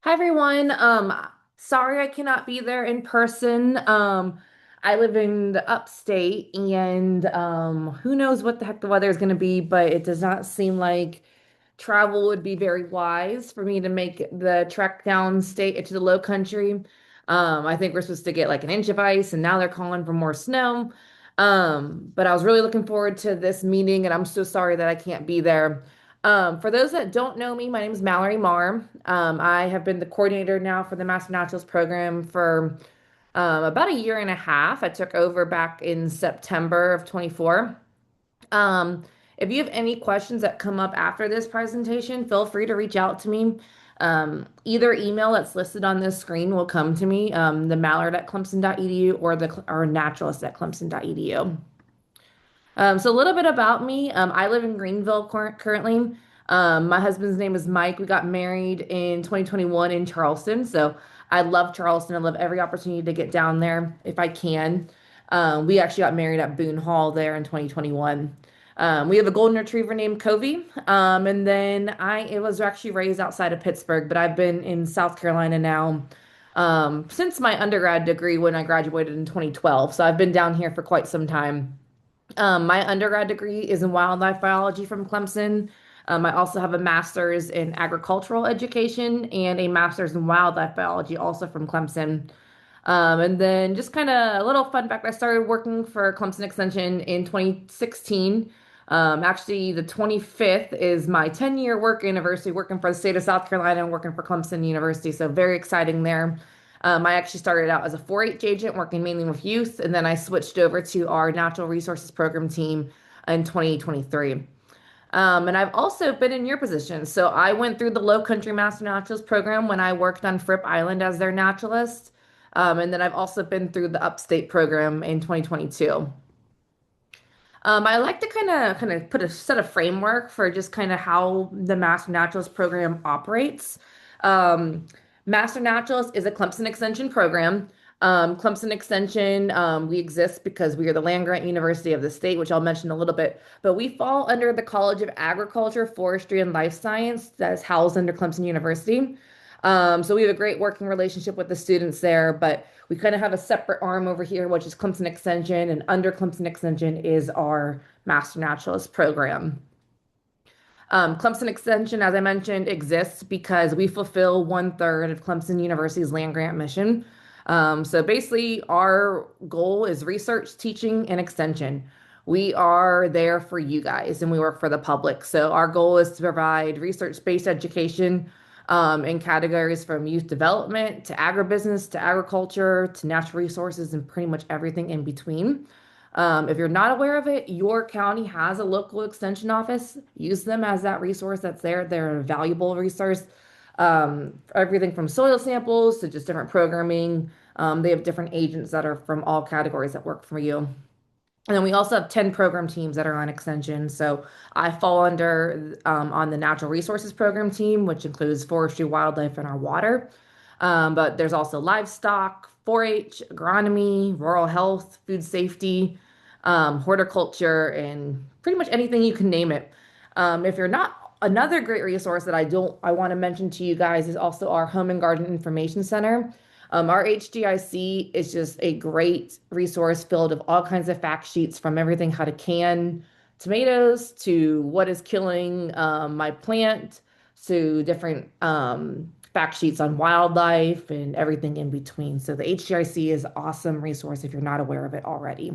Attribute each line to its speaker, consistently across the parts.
Speaker 1: Hi everyone. Sorry I cannot be there in person. I live in the upstate and who knows what the heck the weather is going to be, but it does not seem like travel would be very wise for me to make the trek down state to the low country. I think we're supposed to get like an inch of ice and now they're calling for more snow. But I was really looking forward to this meeting and I'm so sorry that I can't be there. For those that don't know me, my name is Mallory Maher. I have been the coordinator now for the Master Naturals program for about a year and a half. I took over back in September of 24. Um, if you have any questions that come up after this presentation, feel free to reach out to me. Either email that's listed on this screen will come to me, the mallard@clemson.edu or naturalist@clemson.edu. So a little bit about me. I live in Greenville currently. My husband's name is Mike. We got married in 2021 in Charleston. So I love Charleston. I love every opportunity to get down there if I can. We actually got married at Boone Hall there in 2021. We have a golden retriever named Covey. And then it was actually raised outside of Pittsburgh, but I've been in South Carolina now since my undergrad degree when I graduated in 2012. So I've been down here for quite some time. My undergrad degree is in wildlife biology from Clemson. I also have a master's in agricultural education and a master's in wildlife biology, also from Clemson. And then just kind of a little fun fact, I started working for Clemson Extension in 2016. Actually, the 25th is my 10-year work anniversary working for the state of South Carolina and working for Clemson University. So very exciting there. I actually started out as a 4-H agent working mainly with youth, and then I switched over to our natural resources program team in 2023. And I've also been in your position. So I went through the Low Country Master Naturalist program when I worked on Fripp Island as their naturalist. And then I've also been through the Upstate program in 2022. I like to kind of put a set of framework for just kind of how the Master Naturalist program operates. Um, Master Naturalist is a Clemson Extension program. Clemson Extension, we exist because we are the land grant university of the state, which I'll mention a little bit, but we fall under the College of Agriculture, Forestry, and Life Science that is housed under Clemson University. So we have a great working relationship with the students there, but we kind of have a separate arm over here, which is Clemson Extension, and under Clemson Extension is our Master Naturalist program. Clemson Extension, as I mentioned, exists because we fulfill 1/3 of Clemson University's land grant mission. So basically, our goal is research, teaching, and extension. We are there for you guys and we work for the public. So our goal is to provide research-based education in categories from youth development to agribusiness to agriculture to natural resources and pretty much everything in between. If you're not aware of it, your county has a local extension office. Use them as that resource that's there. They're a valuable resource. Everything from soil samples to just different programming. They have different agents that are from all categories that work for you. And then we also have 10 program teams that are on extension. So I fall under on the natural resources program team, which includes forestry, wildlife, and our water. But there's also livestock, 4-H, agronomy, rural health, food safety, horticulture, and pretty much anything you can name it. If you're not, another great resource that I want to mention to you guys is also our Home and Garden Information Center. Our HGIC is just a great resource filled of all kinds of fact sheets from everything how to can tomatoes to what is killing my plant to different fact sheets on wildlife and everything in between. So the HGIC is an awesome resource if you're not aware of it already.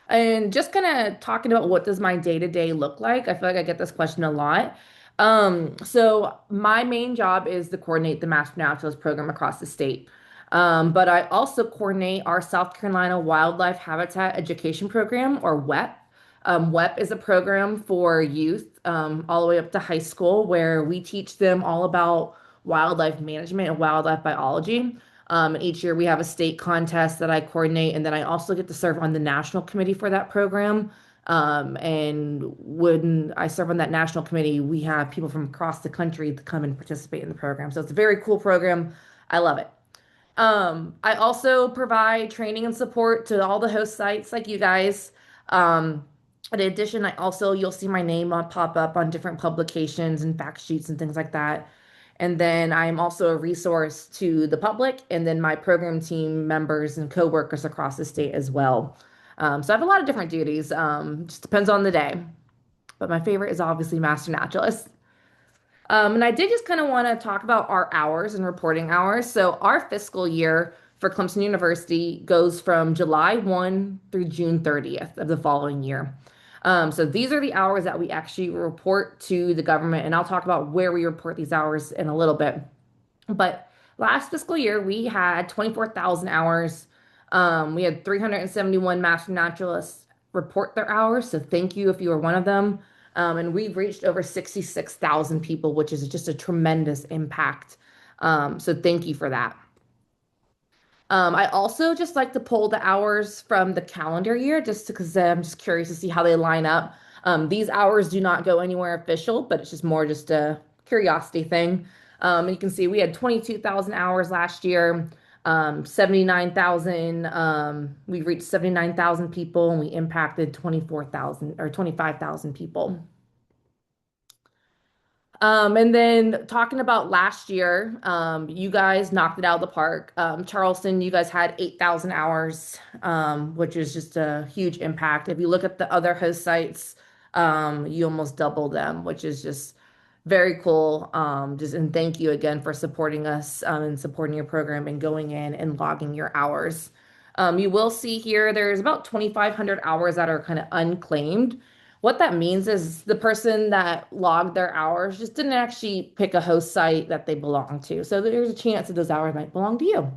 Speaker 1: And just kind of talking about what does my day-to-day look like? I feel like I get this question a lot. So my main job is to coordinate the Master Naturalist program across the state. But I also coordinate our South Carolina Wildlife Habitat Education Program, or WEP. WEP is a program for youth all the way up to high school where we teach them all about wildlife management and wildlife biology. And each year we have a state contest that I coordinate, and then I also get to serve on the national committee for that program. And when I serve on that national committee, we have people from across the country to come and participate in the program. So it's a very cool program. I love it. I also provide training and support to all the host sites like you guys. Um, in addition, you'll see my name pop up on different publications and fact sheets and things like that. And then I'm also a resource to the public and then my program team members and coworkers across the state as well. So I have a lot of different duties. Just depends on the day. But my favorite is obviously Master Naturalist. And I did just kind of want to talk about our hours and reporting hours. So our fiscal year for Clemson University goes from July 1 through June 30th of the following year. So these are the hours that we actually report to the government, and I'll talk about where we report these hours in a little bit. But last fiscal year, we had 24,000 hours. We had 371 master naturalists report their hours. So thank you if you were one of them. And we've reached over 66,000 people, which is just a tremendous impact. So thank you for that. I also just like to pull the hours from the calendar year just because I'm just curious to see how they line up. These hours do not go anywhere official, but it's just more just a curiosity thing. You can see we had 22,000 hours last year, 79,000. We reached 79,000 people and we impacted 24,000 or 25,000 people. And then talking about last year, you guys knocked it out of the park. Charleston, you guys had 8,000 hours, which is just a huge impact. If you look at the other host sites, you almost double them, which is just very cool. Just and thank you again for supporting us and supporting your program and going in and logging your hours. You will see here there's about 2,500 hours that are kind of unclaimed. What that means is the person that logged their hours just didn't actually pick a host site that they belong to. So there's a chance that those hours might belong to you.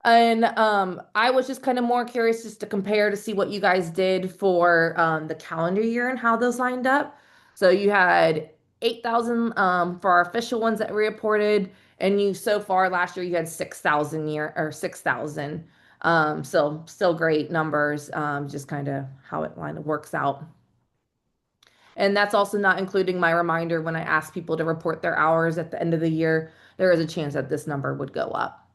Speaker 1: And I was just kind of more curious just to compare to see what you guys did for the calendar year and how those lined up. So you had 8,000 for our official ones that we reported, and you so far last year you had 6,000 year or 6,000. So still great numbers, just kind of how it line works out. And that's also not including my reminder when I ask people to report their hours at the end of the year. There is a chance that this number would go up.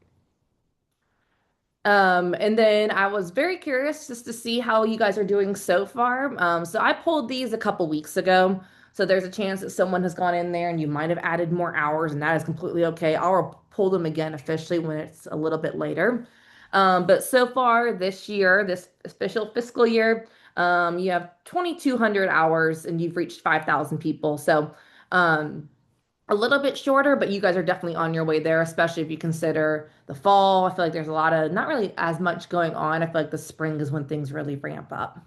Speaker 1: And then I was very curious just to see how you guys are doing so far. So I pulled these a couple weeks ago. So there's a chance that someone has gone in there and you might have added more hours, and that is completely okay. I'll pull them again officially when it's a little bit later. But so far this year, this official fiscal year, you have 2,200 hours and you've reached 5,000 people. So, a little bit shorter, but you guys are definitely on your way there, especially if you consider the fall. I feel like there's a lot of not really as much going on. I feel like the spring is when things really ramp up.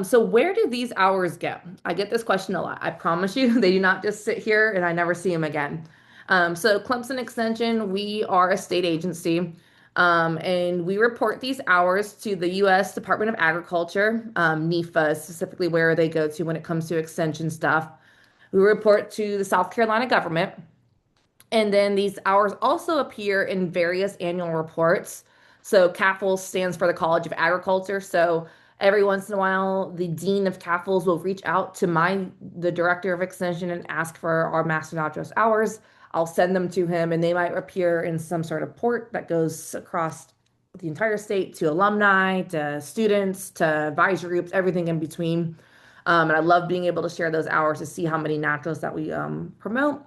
Speaker 1: So where do these hours go? I get this question a lot. I promise you, they do not just sit here and I never see them again. So Clemson Extension, we are a state agency, and we report these hours to the U.S. Department of Agriculture, NEFA is specifically where they go to when it comes to extension stuff. We report to the South Carolina government. And then these hours also appear in various annual reports. So CAFL stands for the College of Agriculture. So every once in a while, the dean of CAFLs will reach out to the director of extension and ask for our master naturalist hours. I'll send them to him, and they might appear in some sort of port that goes across the entire state to alumni, to students, to advisory groups, everything in between. And I love being able to share those hours to see how many naturalists that we promote.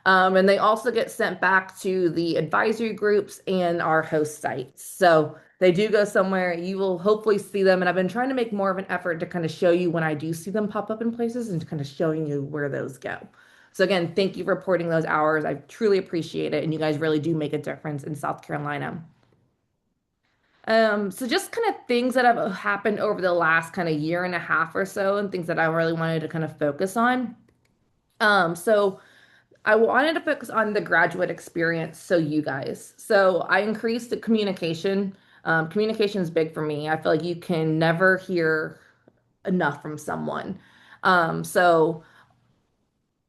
Speaker 1: And they also get sent back to the advisory groups and our host sites. So they do go somewhere. You will hopefully see them. And I've been trying to make more of an effort to kind of show you when I do see them pop up in places and kind of showing you where those go. So again, thank you for reporting those hours. I truly appreciate it. And you guys really do make a difference in South Carolina. So just kind of things that have happened over the last kind of year and a half or so, and things that I really wanted to kind of focus on. So I wanted to focus on the graduate experience. So you guys, so I increased the communication. Communication is big for me. I feel like you can never hear enough from someone. So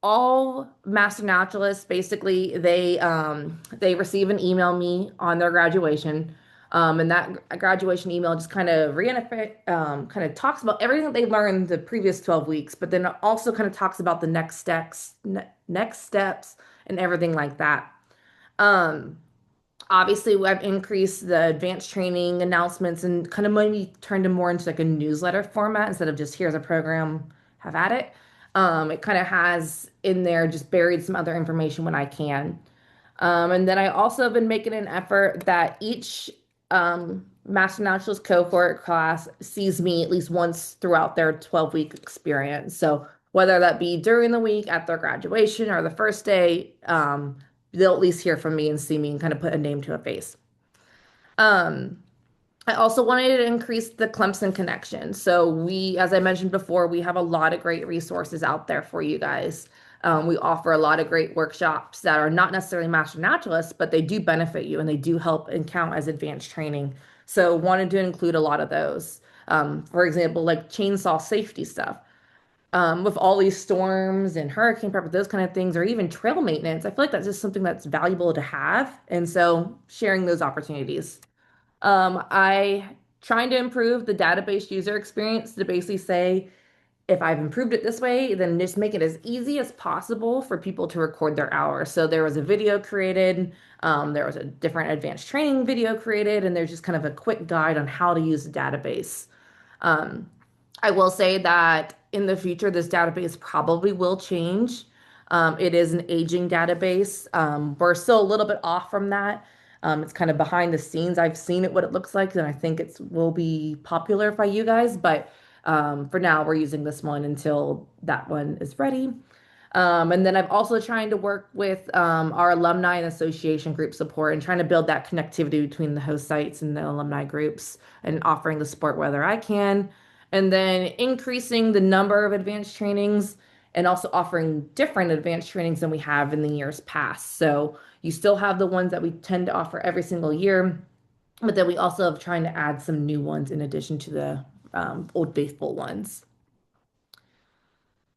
Speaker 1: all master naturalists basically they receive an email me on their graduation, and that graduation email just kind of kind of talks about everything that they learned the previous 12 weeks, but then it also kind of talks about the next steps and everything like that. um Obviously I've increased the advanced training announcements and kind of maybe turned them more into like a newsletter format instead of just here's a program, have at it. It kind of has in there just buried some other information when I can. And then I also have been making an effort that each Master Naturalist cohort class sees me at least once throughout their 12-week experience. So whether that be during the week at their graduation or the first day, they'll at least hear from me and see me and kind of put a name to a face. Um, I also wanted to increase the Clemson connection. So we, as I mentioned before, we have a lot of great resources out there for you guys. We offer a lot of great workshops that are not necessarily master naturalists, but they do benefit you and they do help and count as advanced training. So wanted to include a lot of those. For example, like chainsaw safety stuff. With all these storms and hurricane prep, those kind of things, or even trail maintenance, I feel like that's just something that's valuable to have. And so sharing those opportunities. I trying to improve the database user experience to basically say if I've improved it this way, then just make it as easy as possible for people to record their hours. So there was a video created, there was a different advanced training video created, and there's just kind of a quick guide on how to use the database. Um, I will say that in the future, this database probably will change. It is an aging database. We're still a little bit off from that. It's kind of behind the scenes. I've seen it, what it looks like, and I think it will be popular by you guys. But for now, we're using this one until that one is ready. And then I've also trying to work with our alumni and association group support and trying to build that connectivity between the host sites and the alumni groups and offering the support whether I can. And then increasing the number of advanced trainings and also offering different advanced trainings than we have in the years past. So you still have the ones that we tend to offer every single year, but then we also have trying to add some new ones in addition to the old faithful ones.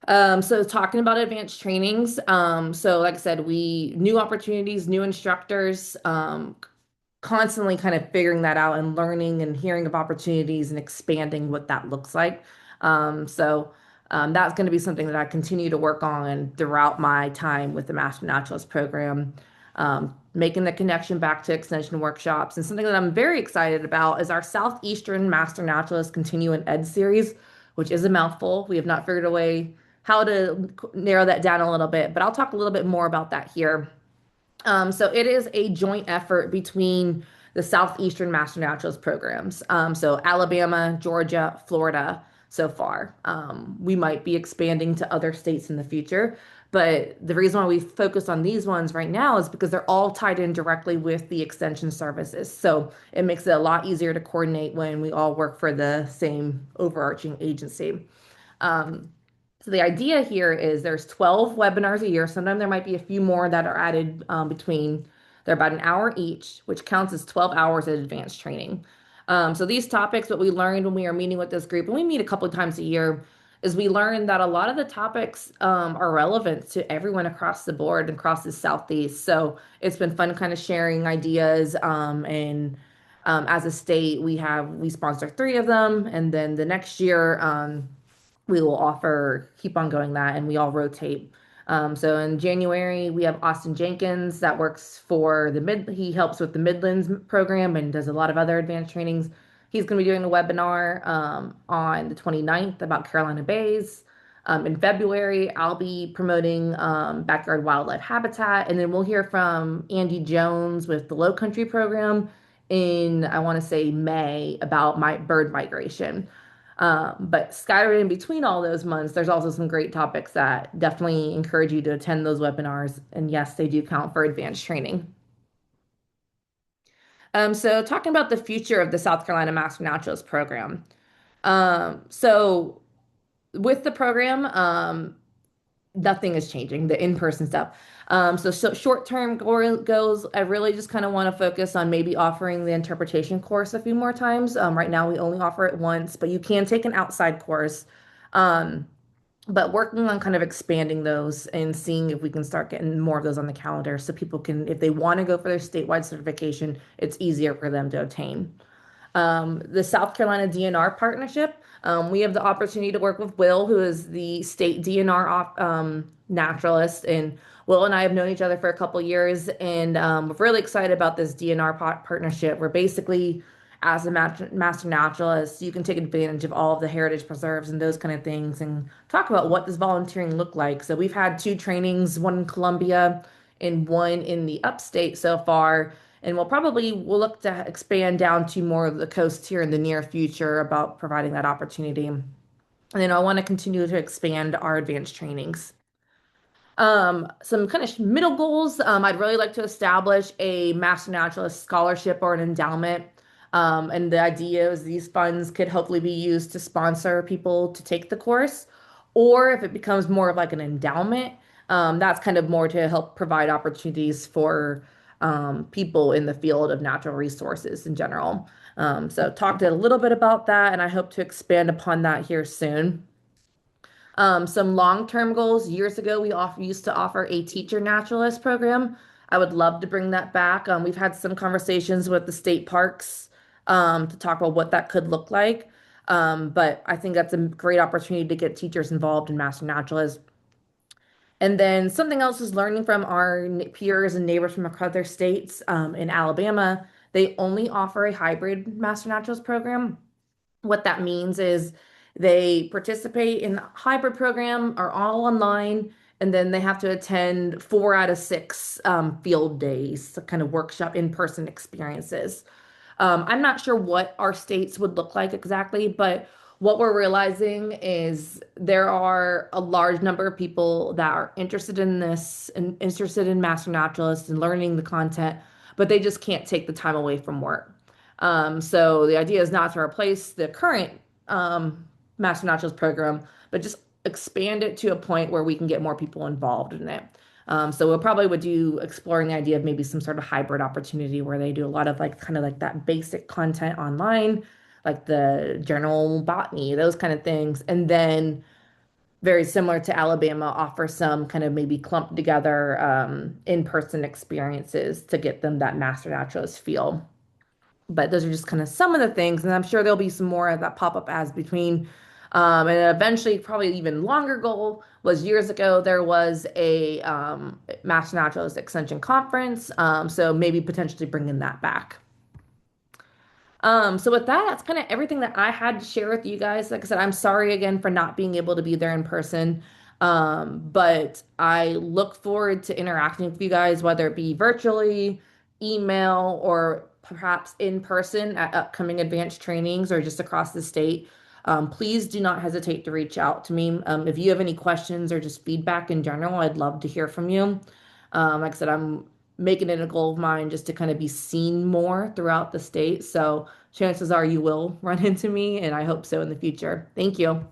Speaker 1: So talking about advanced trainings, so like I said, we new opportunities, new instructors, constantly kind of figuring that out and learning and hearing of opportunities and expanding what that looks like. That's going to be something that I continue to work on throughout my time with the Master Naturalist program. Making the connection back to extension workshops. And something that I'm very excited about is our Southeastern Master Naturalist Continuing Ed series, which is a mouthful. We have not figured a way how to narrow that down a little bit, but I'll talk a little bit more about that here. So it is a joint effort between the Southeastern Master Naturalist programs. So Alabama, Georgia, Florida so far. We might be expanding to other states in the future, but the reason why we focus on these ones right now is because they're all tied in directly with the extension services. So it makes it a lot easier to coordinate when we all work for the same overarching agency. Um, so the idea here is there's 12 webinars a year. Sometimes there might be a few more that are added between. They're about an hour each, which counts as 12 hours of advanced training. So these topics, what we learned when we are meeting with this group, and we meet a couple of times a year, is we learned that a lot of the topics are relevant to everyone across the board and across the Southeast. So it's been fun kind of sharing ideas and as a state, we sponsor three of them, and then the next year we will offer keep on going that and we all rotate. So in January we have Austin Jenkins that works for he helps with the Midlands program and does a lot of other advanced trainings. He's going to be doing a webinar on the 29th about Carolina Bays. In February, I'll be promoting backyard wildlife habitat, and then we'll hear from Andy Jones with the Low Country program in, I want to say, May about my bird migration. But scattered in between all those months, there's also some great topics that definitely encourage you to attend those webinars. And yes, they do count for advanced training. So talking about the future of the South Carolina Master Naturalist program. So with the program, nothing is changing, the in-person stuff. So short-term goals, I really just kind of want to focus on maybe offering the interpretation course a few more times. Right now, we only offer it once, but you can take an outside course. Um, but working on kind of expanding those and seeing if we can start getting more of those on the calendar so people can, if they want to go for their statewide certification, it's easier for them to obtain. The South Carolina DNR partnership. We have the opportunity to work with Will, who is the state DNR naturalist, and Will and I have known each other for a couple years, and we're really excited about this DNR partnership. We're basically as a master naturalist, you can take advantage of all of the heritage preserves and those kind of things and talk about what does volunteering look like. So we've had two trainings, one in Columbia and one in the upstate so far. And we'll look to expand down to more of the coast here in the near future about providing that opportunity. And then I want to continue to expand our advanced trainings. Some kind of middle goals. I'd really like to establish a Master Naturalist scholarship or an endowment. And the idea is these funds could hopefully be used to sponsor people to take the course, or if it becomes more of like an endowment, that's kind of more to help provide opportunities for people in the field of natural resources in general. So talked a little bit about that, and I hope to expand upon that here soon. Some long-term goals. Years ago, used to offer a teacher naturalist program. I would love to bring that back. We've had some conversations with the state parks to talk about what that could look like. But I think that's a great opportunity to get teachers involved in master naturalists. And then something else is learning from our peers and neighbors from other states. In Alabama, they only offer a hybrid master naturalist program. What that means is they participate in the hybrid program, are all online, and then they have to attend 4 out of 6 field days, so kind of workshop in-person experiences. I'm not sure what our states would look like exactly, but what we're realizing is there are a large number of people that are interested in this and interested in master naturalists and learning the content, but they just can't take the time away from work. So the idea is not to replace the current master naturalist program, but just expand it to a point where we can get more people involved in it. So we'll probably would do exploring the idea of maybe some sort of hybrid opportunity where they do a lot of like kind of like that basic content online, like the general botany, those kind of things. And then very similar to Alabama, offer some kind of maybe clumped together in-person experiences to get them that master naturalist feel. But those are just kind of some of the things, and I'm sure there'll be some more that pop up as between. And eventually, probably even longer goal was years ago, there was a Master Naturalist Extension Conference. So maybe potentially bringing that back. So with that, that's kind of everything that I had to share with you guys. Like I said, I'm sorry again for not being able to be there in person. But I look forward to interacting with you guys, whether it be virtually, email, or perhaps in person at upcoming advanced trainings or just across the state. Please do not hesitate to reach out to me. If you have any questions or just feedback in general, I'd love to hear from you. Like I said, I'm making it a goal of mine just to kind of be seen more throughout the state. So chances are you will run into me, and I hope so in the future. Thank you.